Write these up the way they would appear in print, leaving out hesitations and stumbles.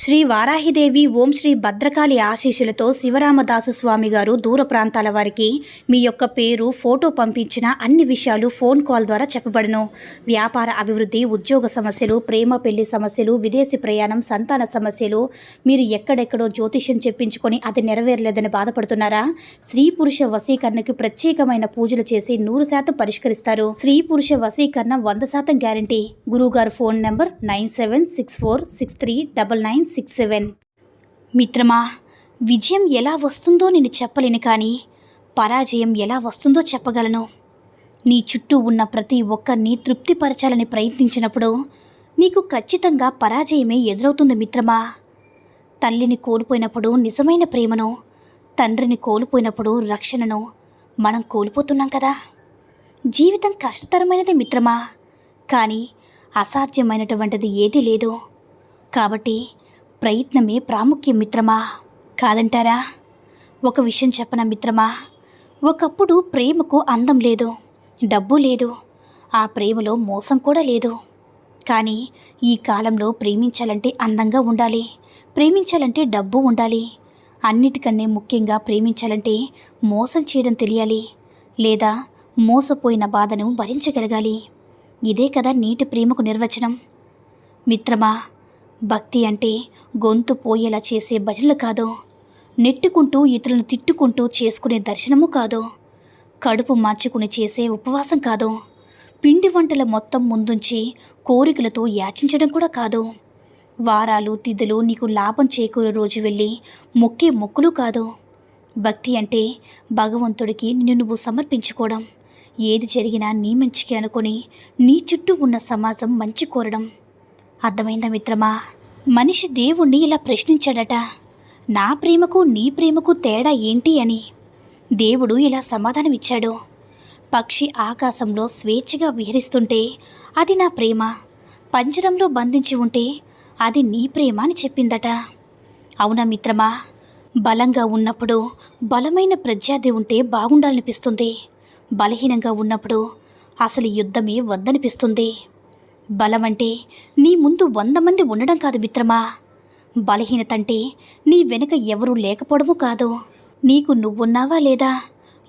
శ్రీ వారాహిదేవి ఓం శ్రీ భద్రకాళి ఆశీస్సులతో శివరామదాసు స్వామి గారు దూర ప్రాంతాల వారికి మీ యొక్క పేరు ఫోటో పంపించిన అన్ని విషయాలు ఫోన్ కాల్ ద్వారా చెప్పబడును. వ్యాపార అభివృద్ధి, ఉద్యోగ సమస్యలు, ప్రేమ పెళ్లి సమస్యలు, విదేశీ ప్రయాణం, సంతాన సమస్యలు, మీరు ఎక్కడెక్కడో జ్యోతిష్యం చెప్పించుకొని అది నెరవేరలేదని బాధపడుతున్నారా? స్త్రీ పురుష వశీకరణకి ప్రత్యేకమైన పూజలు చేసి 100% పరిష్కరిస్తారు. స్త్రీ పురుష వశీకరణ 100% గ్యారంటీ. గురువుగారు ఫోన్ నెంబర్ 9764639967. మిత్రమా, విజయం ఎలా వస్తుందో నేను చెప్పలేను, కానీ పరాజయం ఎలా వస్తుందో చెప్పగలను. నీ చుట్టూ ఉన్న ప్రతి ఒక్కరిని తృప్తిపరచాలని ప్రయత్నించినప్పుడు నీకు ఖచ్చితంగా పరాజయమే ఎదురవుతుంది మిత్రమా. తల్లిని కోల్పోయినప్పుడు నిజమైన ప్రేమను, తండ్రిని కోల్పోయినప్పుడు రక్షణను మనం కోల్పోతున్నాం కదా. జీవితం కష్టతరమైనది మిత్రమా, కానీ అసాధ్యమైనటువంటిది ఏదీ లేదు. కాబట్టి ప్రయత్నమే ప్రాముఖ్యం మిత్రమా, కాదంటారా? ఒక విషయం చెప్పనా మిత్రమా, ఒకప్పుడు ప్రేమకు అందం లేదు, డబ్బు లేదు, ఆ ప్రేమలో మోసం కూడా లేదు. కానీ ఈ కాలంలో ప్రేమించాలంటే అందంగా ఉండాలి, ప్రేమించాలంటే డబ్బు ఉండాలి, అన్నిటికన్నా ముఖ్యంగా ప్రేమించాలంటే మోసం చేయడం తెలియాలి, లేదా మోసపోయిన బాధను భరించగలగాలి. ఇదే కదా నీటి ప్రేమకు నిర్వచనం. మిత్రమా, భక్తి అంటే గొంతు పోయేలా చేసే భజనలు కాదు, నెట్టుకుంటూ ఇతరులను తిట్టుకుంటూ చేసుకునే దర్శనము కాదు, కడుపు మార్చుకుని చేసే ఉపవాసం కాదు, పిండి వంటల మొత్తం ముందుంచి కోరికలతో యాచించడం కూడా కాదు, వారాలు తిథులు నీకు లాభం చేకూరే రోజు వెళ్ళి మొక్కే మొక్కులు కాదు. భక్తి అంటే భగవంతుడికి నిన్ను నువ్వు సమర్పించుకోవడం, ఏది జరిగినా నీ మంచికి అనుకొని నీ చుట్టూ ఉన్న సమాజం మంచి కోరడం. అర్థమైందా మిత్రమా? మనిషి దేవుణ్ణి ఇలా ప్రశ్నించాడట, నా ప్రేమకు నీ ప్రేమకు తేడా ఏంటి అని. దేవుడు ఇలా సమాధానమిచ్చాడు, పక్షి ఆకాశంలో స్వేచ్ఛగా విహరిస్తుంటే అది నా ప్రేమ, పంజరంలో బంధించి ఉంటే అది నీ ప్రేమ అని చెప్పిందట. అవునా మిత్రమా? బలంగా ఉన్నప్పుడు బలమైన ప్రత్యర్థి ఉంటే బాగుండాలనిపిస్తుంది, బలహీనంగా ఉన్నప్పుడు అసలు యుద్ధమే వద్దనిపిస్తుంది. బలమంటే నీ ముందు 100 మంది ఉండడం కాదు మిత్రమా, బలహీనత అంటే నీ వెనుక ఎవరూ లేకపోవడము కాదు, నీకు నువ్వున్నావా లేదా,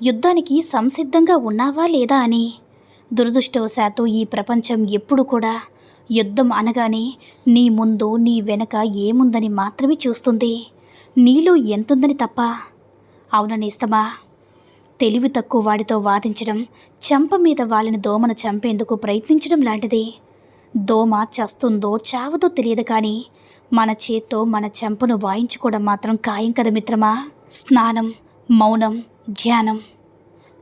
యుద్ధానికి సంసిద్ధంగా ఉన్నావా లేదా అని. దురదృష్టవశాత్తు ఈ ప్రపంచం ఎప్పుడు కూడా యుద్ధం అనగానే నీ ముందు నీ వెనక ఏముందని మాత్రమే చూస్తుంది, నీలో ఎంతుందని తప్ప. అవుననేస్తమా? తెలివి తక్కువ వాడితో వాదించడం చెంప మీద వాలిన దోమను చంపేందుకు ప్రయత్నించడం లాంటిది. దోమ చస్తుందో చావదో తెలియదు, కానీ మన చేత్తో మన చెంపను వాయించుకోవడం మాత్రం ఖాయం కదా మిత్రమా. స్నానం, మౌనం, ధ్యానం.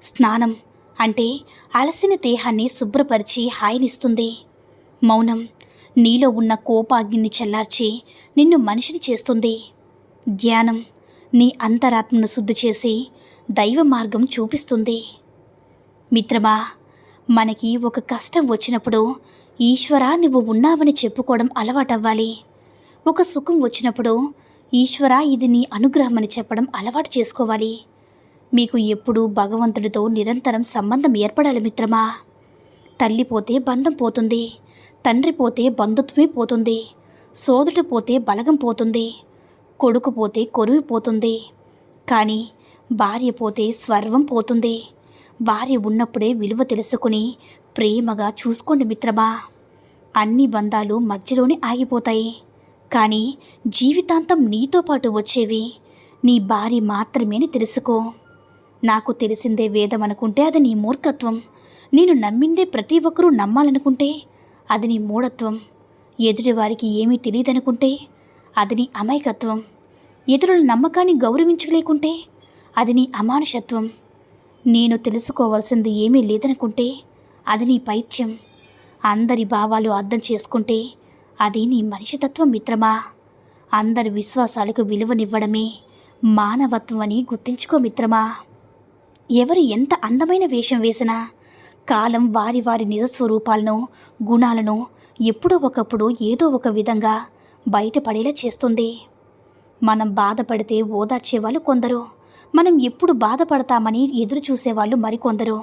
స్నానం అంటే అలసిన దేహాన్ని శుభ్రపరిచి హాయినిస్తుంది. మౌనం నీలో ఉన్న కోపాగ్నిని చల్లార్చి నిన్ను మనిషిని చేస్తుంది. ధ్యానం నీ అంతరాత్మను శుద్ధి చేసి దైవ మార్గం చూపిస్తుంది. మిత్రమా, మనకి ఒక కష్టం వచ్చినప్పుడు ఈశ్వరా నువ్వు ఉన్నావని చెప్పుకోవడం అలవాటవ్వాలి. ఒక సుఖం వచ్చినప్పుడు ఈశ్వరా ఇది నీ అనుగ్రహమని చెప్పడం అలవాటు చేసుకోవాలి. మీకు ఎప్పుడూ భగవంతుడితో నిరంతరం సంబంధం ఏర్పడాలి మిత్రమా. తల్లి పోతే బంధం పోతుంది, తండ్రి పోతే బంధుత్వమే పోతుంది, సోదరుడు పోతే బలగం పోతుంది, కొడుకు పోతే కొరువు పోతుంది, కానీ భార్య పోతే స్వర్వం పోతుంది. భార్య ఉన్నప్పుడే విలువ తెలుసుకుని ప్రేమగా చూసుకోండి మిత్రమా. అన్ని బంధాలు మధ్యలోనే ఆగిపోతాయి, కానీ జీవితాంతం నీతో పాటు వచ్చేవి నీ భార్య మాత్రమే అని తెలుసుకో. నాకు తెలిసిందే వేదం అనుకుంటే అది నీ మూర్ఖత్వం, నేను నమ్మిందే ప్రతి ఒక్కరూ నమ్మాలనుకుంటే అది నీ మూఢత్వం, ఎదుటివారికి ఏమీ తెలియదనుకుంటే అది నీ అమాయకత్వం, ఇతరుల నమ్మకాన్ని గౌరవించలేకుంటే అది నీ అమానుషత్వం, నేను తెలుసుకోవాల్సింది ఏమీ లేదనుకుంటే అది నీ పైత్యం, అందరి భావాలు అర్థం చేసుకుంటే అది నీ మనిషితత్వం మిత్రమా. అందరి విశ్వాసాలకు విలువనివ్వడమే మానవత్వం అని గుర్తించుకో మిత్రమా. ఎవరు ఎంత అందమైన వేషం వేసినా కాలం వారి వారి నిజస్వరూపాలను, గుణాలను ఎప్పుడో ఒకప్పుడు ఏదో ఒక విధంగా బయటపడేలా చేస్తుంది. మనం బాధపడితే ఓదార్చేవాళ్ళు కొందరు, మనం ఎప్పుడు బాధపడతామని ఎదురు చూసేవాళ్ళు మరికొందరు,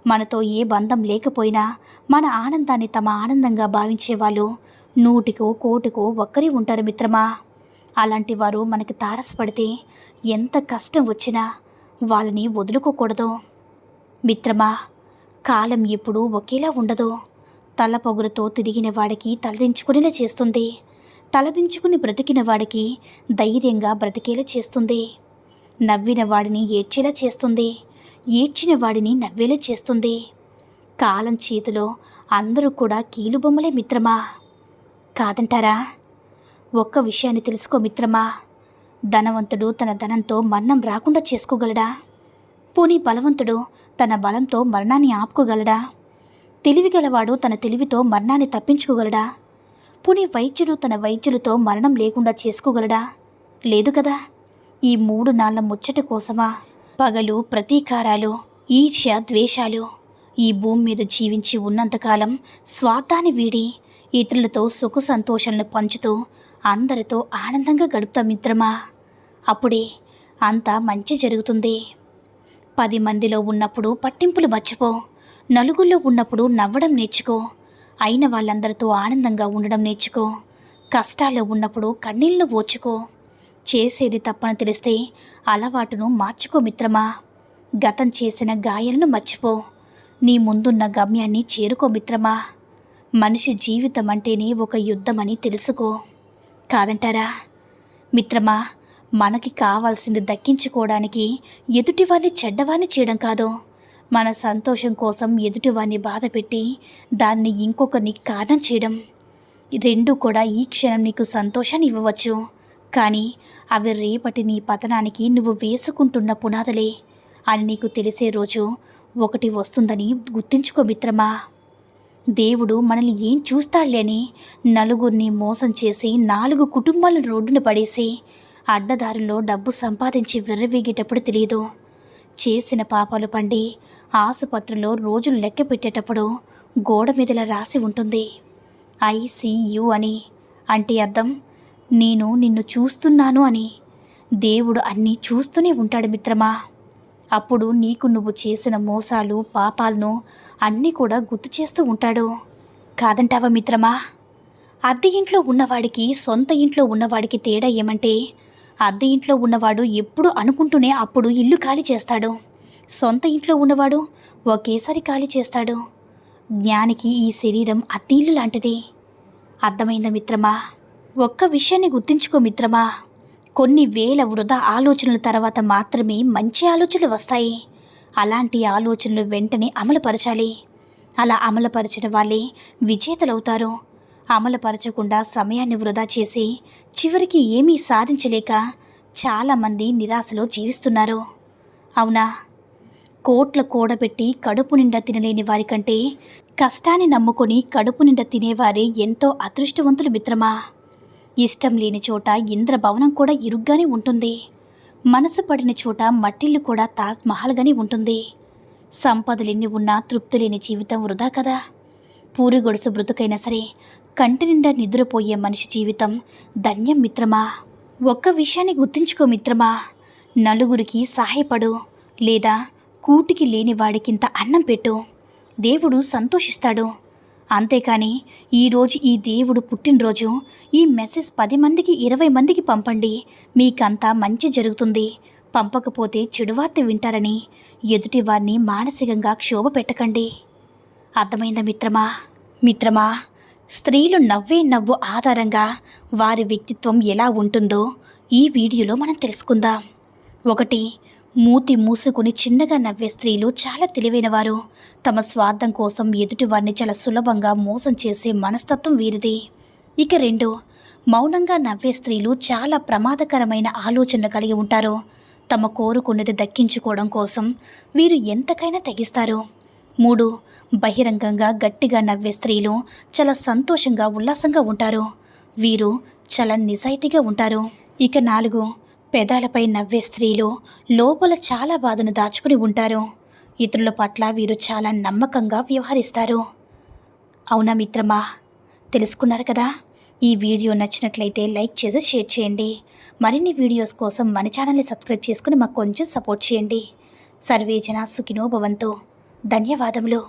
మనతో ఏ బంధం లేకపోయినా మన ఆనందాన్ని తమ ఆనందంగా భావించేవాళ్ళు 100కో 1,00,000కో ఒక్కరే ఉంటారు మిత్రమా. అలాంటి వారు మనకి తారసపడితే ఎంత కష్టం వచ్చినా వాళ్ళని వదులుకోకూడదు. మిత్రమా, కాలం ఎప్పుడూ ఒకేలా ఉండదు. తల పొగురుతో తిరిగిన వాడికి తలదించుకునేలా చేస్తుంది, తలదించుకుని బ్రతికిన వాడికి ధైర్యంగా బ్రతికేలా చేస్తుంది. నవ్విన వాడిని ఏడ్చేలా చేస్తుంది, ఏడ్చిన వాడిని నవ్వేలా చేస్తుంది. కాలం చేతిలో అందరూ కూడా కీలుబొమ్మలే మిత్రమా, కాదంటారా? ఒక్క విషయాన్ని తెలుసుకో మిత్రమా, ధనవంతుడు తన ధనంతో మరణం రాకుండా చేసుకోగలడా? పోనీ బలవంతుడు తన బలంతో మరణాన్ని ఆపుకోగలడా? తెలివిగలవాడు తన తెలివితో మరణాన్ని తప్పించుకోగలడా? పోనీ వైద్యుడు తన వైద్యులతో మరణం లేకుండా చేసుకోగలడా? లేదు కదా. ఈ 3 నాళ్ల ముచ్చట కోసమా పగలు ప్రతీకారాలు, ఈర్ష్య, ద్వేషాలు? ఈ భూమి మీద జీవించి ఉన్నంతకాలం స్వార్థాన్ని వీడి ఇతరులతో సుఖ సంతోషాలను పంచుతూ అందరితో ఆనందంగా గడుపుతాం మిత్రమా. అప్పుడే అంతా మంచి జరుగుతుంది. 10 మందిలో ఉన్నప్పుడు పట్టింపులు మర్చిపో, నలుగురిలో ఉన్నప్పుడు నవ్వడం నేర్చుకో, అయిన వాళ్ళందరితో ఆనందంగా ఉండడం నేర్చుకో, కష్టాల్లో ఉన్నప్పుడు కన్నీళ్లను ఓర్చుకో. చేసేది తప్పని తెలిస్తే అలవాటును మార్చుకో మిత్రమా. గతం చేసిన గాయాలను మర్చిపో, నీ ముందున్న గమ్యాన్ని చేరుకో మిత్రమా. మనిషి జీవితం అంటేనే ఒక యుద్ధమని తెలుసుకో, కాదంటారా? మిత్రమా, మనకి కావాల్సింది దక్కించుకోవడానికి ఎదుటివారిని చెడ్డవారిని చేయడం కాదు, మన సంతోషం కోసం ఎదుటివారిని బాధపెట్టి దాన్ని ఇంకొకరిని కారణం చేయడం. రెండూ కూడా ఈ క్షణం నీకు సంతోషాన్ని ఇవ్వవచ్చు, కానీ అవి రేపటి నీ పతనానికి నువ్వు వేసుకుంటున్న పునాదులే అని నీకు తెలిసే రోజు ఒకటి వస్తుందని గుర్తుంచుకో మిత్రమా. దేవుడు మనల్ని ఏం చూస్తాడులే అని నలుగురిని మోసం చేసి 4 కుటుంబాలను రోడ్డున పడేసి అడ్డదారుల్లో డబ్బు సంపాదించి విర్రవీగేటప్పుడు తెలియదు. చేసిన పాపాలు పండి ఆసుపత్రిలో రోజులు లెక్క పెట్టేటప్పుడు గోడ మీదలా రాసి ఉంటుంది ICU అని. అంటే అర్థం నేను నిన్ను చూస్తున్నాను అని. దేవుడు అన్నీ చూస్తూనే ఉంటాడు మిత్రమా. అప్పుడు నీకు నువ్వు చేసిన మోసాలు, పాపాలను అన్నీ కూడా గుర్తు చేస్తూ ఉంటాడు, కాదంటావా మిత్రమా? అద్దె ఇంట్లో ఉన్నవాడికి సొంత ఇంట్లో ఉన్నవాడికి తేడా ఏమంటే, అద్దె ఇంట్లో ఉన్నవాడు ఎప్పుడు అనుకుంటూనే అప్పుడు ఇల్లు ఖాళీ చేస్తాడు, సొంత ఇంట్లో ఉన్నవాడు ఒకేసారి ఖాళీ చేస్తాడు. జ్ఞానికి ఈ శరీరం అద్దె ఇల్లు లాంటిది. అర్థమైందా మిత్రమా? ఒక్క విషయాన్ని గుర్తుంచుకో మిత్రమా, కొన్ని వేల వృధా ఆలోచనల తర్వాత మాత్రమే మంచి ఆలోచనలు వస్తాయి. అలాంటి ఆలోచనలు వెంటనే అమలుపరచాలి. అలా అమలుపరచిన వాళ్ళే విజేతలవుతారు. అమలుపరచకుండా సమయాన్ని వృధా చేసి చివరికి ఏమీ సాధించలేక చాలామంది నిరాశలో జీవిస్తున్నారు. అవునా? కోట్ల కూడబెట్టి కడుపు నిండా తినలేని వారికంటే కష్టాన్ని నమ్ముకొని కడుపు నిండా తినేవారే ఎంతో అదృష్టవంతులు మిత్రమా. ఇష్టం లేని చోట ఇంద్రభవనం కూడా ఇరుగ్గానే ఉంటుంది. మనసు పడిన చోట మట్టిల్లు కూడా తాజ్ మహల్గానే ఉంటుంది. సంపదలెన్ని ఉన్నా తృప్తి లేని జీవితం వృధా కదా. పూరి గొడుసు బ్రతుకైనా సరే కంటి నిండా నిద్రపోయే మనిషి జీవితం ధన్యం మిత్రమా. ఒక్క విషయాన్ని గుర్తుంచుకో మిత్రమా, నలుగురికి సహాయపడు, లేదా కూటికి లేని వాడికింత అన్నం పెట్టు, దేవుడు సంతోషిస్తాడు. అంతేకాని ఈరోజు ఈ దేవుడు పుట్టినరోజు, ఈ మెసేజ్ 10 మందికి 20 మందికి పంపండి, మీకంతా మంచి జరుగుతుంది, పంపకపోతే చెడువార్త వింటారని ఎదుటి వారిని మానసికంగా క్షోభ పెట్టకండి. అర్థమైందా మిత్రమా? మిత్రమా, స్త్రీలు నవ్వే నవ్వు ఆధారంగా వారి వ్యక్తిత్వం ఎలా ఉంటుందో ఈ వీడియోలో మనం తెలుసుకుందాం. 1. మూతి మూసుకుని చిన్నగా నవ్వే స్త్రీలు చాలా తెలివైనవారు. తమ స్వార్థం కోసం ఎదుటి వారిని చాలా సులభంగా మోసం చేసే మనస్తత్వం వీరిది. ఇక 2. మౌనంగా నవ్వే స్త్రీలు చాలా ప్రమాదకరమైన ఆలోచనలు కలిగి ఉంటారు. తమ కోరుకున్నది దక్కించుకోవడం కోసం వీరు ఎంతకైనా తెగిస్తారు. 3. బహిరంగంగా గట్టిగా నవ్వే స్త్రీలు చాలా సంతోషంగా ఉల్లాసంగా ఉంటారు. వీరు చాలా నిజాయితీగా ఉంటారు. ఇక 4. పెదాలపై నవ్వే స్త్రీలు లోపల చాలా బాధను దాచుకుని ఉంటారు. ఇతరుల పట్ల వీరు చాలా నమ్మకంగా వ్యవహరిస్తారు. అవునా మిత్రమా? తెలుసుకున్నారు కదా? ఈ వీడియో నచ్చినట్లయితే లైక్ చేసి షేర్ చేయండి. మరిన్ని వీడియోస్ కోసం మన ఛానల్ని సబ్స్క్రైబ్ చేసుకుని మాకు కొంచెం సపోర్ట్ చేయండి. సర్వే జనా సుఖినో భవంతు. ధన్యవాదములు.